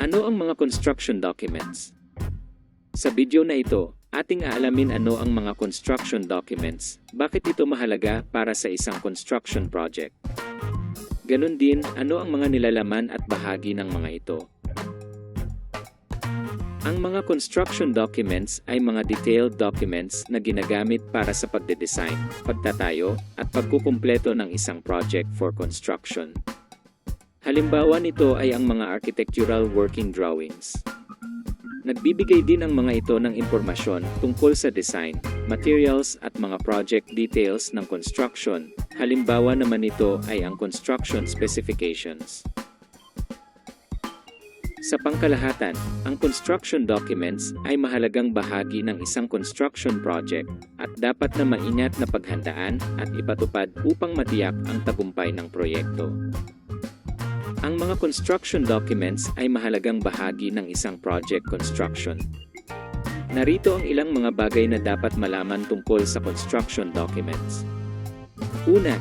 Ano ang mga construction documents? Sa video na ito, ating aalamin ano ang mga construction documents, bakit ito mahalaga para sa isang construction project. Ganon din, ano ang mga nilalaman at bahagi ng mga ito. Ang mga construction documents ay mga detailed documents na ginagamit para sa pagde-design, pagtatayo, at pagkukumpleto ng isang project for construction. Halimbawa nito ay ang mga architectural working drawings. Nagbibigay din ang mga ito ng impormasyon tungkol sa design, materials at mga project details ng construction. Halimbawa naman nito ay ang construction specifications. Sa pangkalahatan, ang construction documents ay mahalagang bahagi ng isang construction project at dapat na maingat na paghandaan at ipatupad upang matiyak ang tagumpay ng proyekto. Ang mga construction documents ay mahalagang bahagi ng isang project construction. Narito ang ilang mga bagay na dapat malaman tungkol sa construction documents. Una,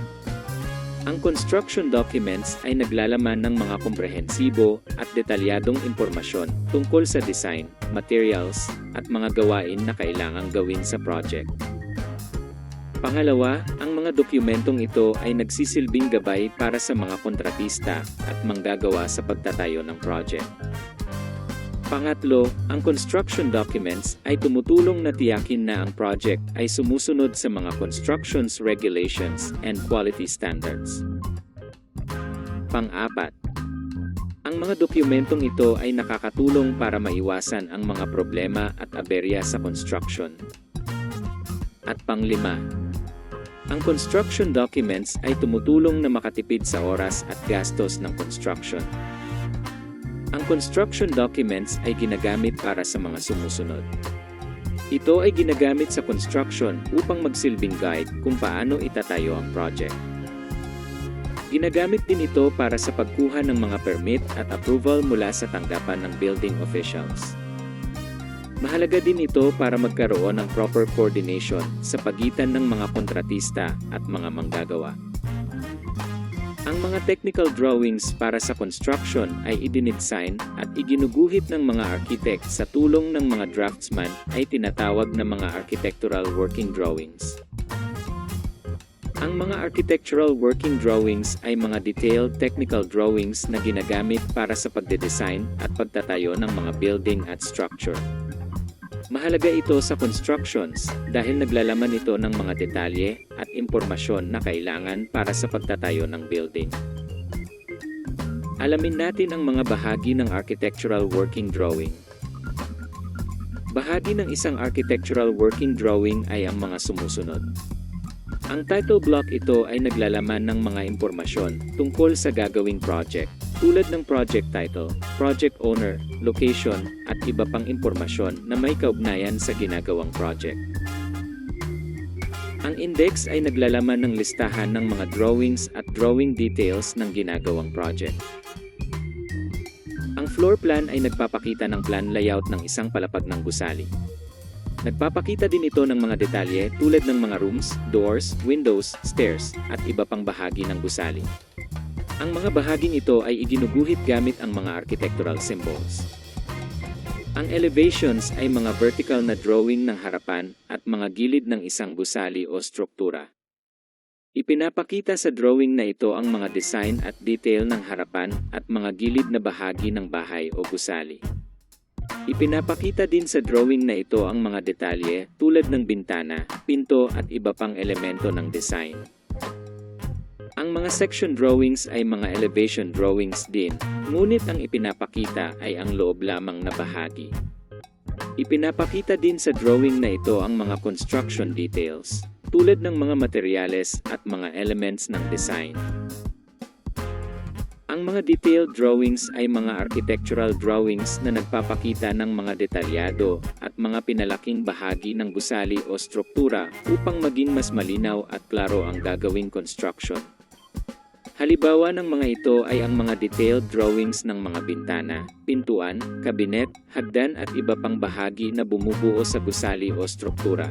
ang construction documents ay naglalaman ng mga komprehensibo at detalyadong impormasyon tungkol sa design, materials, at mga gawain na kailangang gawin sa project. Pangalawa, ang mga dokumentong ito ay nagsisilbing gabay para sa mga kontratista at manggagawa sa pagtatayo ng project. Pangatlo, ang construction documents ay tumutulong na tiyakin na ang project ay sumusunod sa mga constructions regulations and quality standards. Pang-apat, ang mga dokumentong ito ay nakakatulong para maiwasan ang mga problema at aberya sa construction. At pang-lima, ang construction documents ay tumutulong na makatipid sa oras at gastos ng construction. Ang construction documents ay ginagamit para sa mga sumusunod. Ito ay ginagamit sa construction upang magsilbing guide kung paano itatayo ang project. Ginagamit din ito para sa pagkuha ng mga permit at approval mula sa tanggapan ng building officials. Mahalaga din ito para magkaroon ng proper coordination sa pagitan ng mga kontratista at mga manggagawa. Ang mga technical drawings para sa construction ay idinidesign at iginuguhit ng mga architect sa tulong ng mga draftsman ay tinatawag na mga architectural working drawings. Ang mga architectural working drawings ay mga detailed technical drawings na ginagamit para sa pagde-design at pagtatayo ng mga building at structure. Mahalaga ito sa constructions dahil naglalaman ito ng mga detalye at impormasyon na kailangan para sa pagtatayo ng building. Alamin natin ang mga bahagi ng architectural working drawing. Bahagi ng isang architectural working drawing ay ang mga sumusunod. Ang title block ito ay naglalaman ng mga impormasyon tungkol sa gagawing project, tulad ng project title, project owner, location, at iba pang impormasyon na may kaugnayan sa ginagawang project. Ang index ay naglalaman ng listahan ng mga drawings at drawing details ng ginagawang project. Ang floor plan ay nagpapakita ng plan layout ng isang palapag ng gusali. Nagpapakita din ito ng mga detalye tulad ng mga rooms, doors, windows, stairs, at iba pang bahagi ng gusali. Ang mga bahaging ito ay iginuguhit gamit ang mga architectural symbols. Ang elevations ay mga vertical na drawing ng harapan at mga gilid ng isang gusali o struktura. Ipinapakita sa drawing na ito ang mga design at detail ng harapan at mga gilid na bahagi ng bahay o gusali. Ipinapakita din sa drawing na ito ang mga detalye tulad ng bintana, pinto at iba pang elemento ng design. Ang mga section drawings ay mga elevation drawings din, ngunit ang ipinapakita ay ang loob lamang na bahagi. Ipinapakita din sa drawing na ito ang mga construction details, tulad ng mga materyales at mga elements ng design. Ang mga detailed drawings ay mga architectural drawings na nagpapakita ng mga detalyado at mga pinalaking bahagi ng gusali o struktura upang maging mas malinaw at klaro ang gagawing construction. Halimbawa ng mga ito ay ang mga detailed drawings ng mga bintana, pintuan, kabinet, hagdan at iba pang bahagi na bumubuo sa gusali o struktura.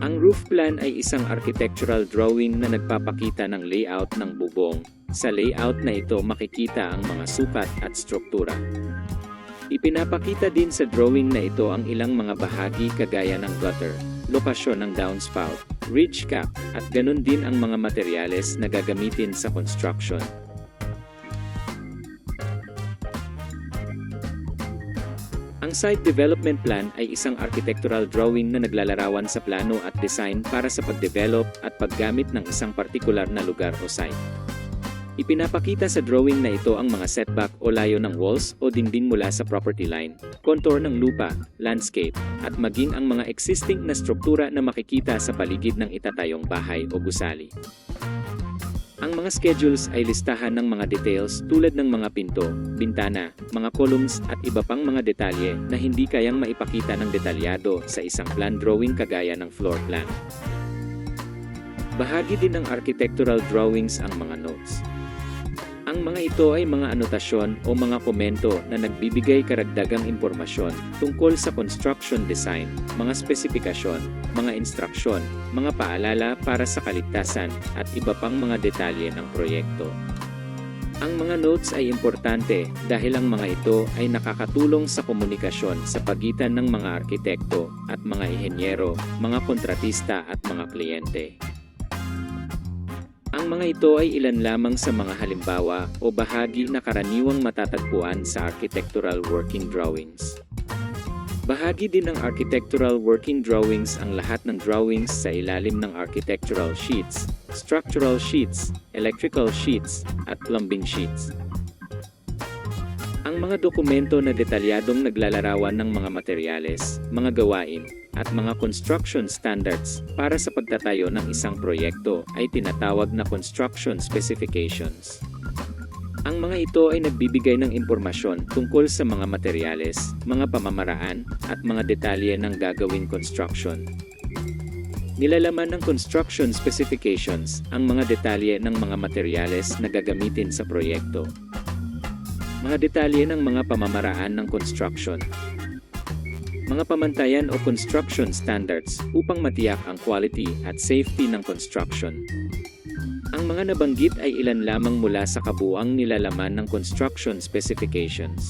Ang roof plan ay isang architectural drawing na nagpapakita ng layout ng bubong. Sa layout na ito makikita ang mga sukat at struktura. Ipinapakita din sa drawing na ito ang ilang mga bahagi kagaya ng gutter, lokasyon ng downspout, ridge cap, at ganun din ang mga materyales na gagamitin sa construction. Ang site development plan ay isang architectural drawing na naglalarawan sa plano at design para sa pagdevelop at paggamit ng isang partikular na lugar o site. Ipinapakita sa drawing na ito ang mga setback o layo ng walls o dingding mula sa property line, contour ng lupa, landscape, at maging ang mga existing na struktura na makikita sa paligid ng itatayong bahay o gusali. Ang mga schedules ay listahan ng mga details tulad ng mga pinto, bintana, mga columns at iba pang mga detalye na hindi kayang maipakita ng detalyado sa isang plan drawing kagaya ng floor plan. Bahagi din ng architectural drawings ang mga notes. Ang mga ito ay mga anotasyon o mga komento na nagbibigay karagdagang impormasyon tungkol sa construction design, mga spesipikasyon, mga instruksyon, mga paalala para sa kaligtasan, at iba pang mga detalye ng proyekto. Ang mga notes ay importante dahil ang mga ito ay nakakatulong sa komunikasyon sa pagitan ng mga arkitekto at mga inhenyero, mga kontratista at mga kliyente. Ang mga ito ay ilan lamang sa mga halimbawa o bahagi na karaniwang matatagpuan sa architectural working drawings. Bahagi din ng architectural working drawings ang lahat ng drawings sa ilalim ng architectural sheets, structural sheets, electrical sheets, at plumbing sheets. Ang mga dokumento na detalyadong naglalarawan ng mga materyales, mga gawain, at mga construction standards para sa pagtatayo ng isang proyekto ay tinatawag na construction specifications. Ang mga ito ay nagbibigay ng impormasyon tungkol sa mga materyales, mga pamamaraan, at mga detalye ng gagawing construction. Nilalaman ng construction specifications ang mga detalye ng mga materyales na gagamitin sa proyekto. Mga detalye ng mga pamamaraan ng construction. Mga pamantayan o construction standards upang matiyak ang quality at safety ng construction. Ang mga nabanggit ay ilan lamang mula sa kabuuang nilalaman ng construction specifications.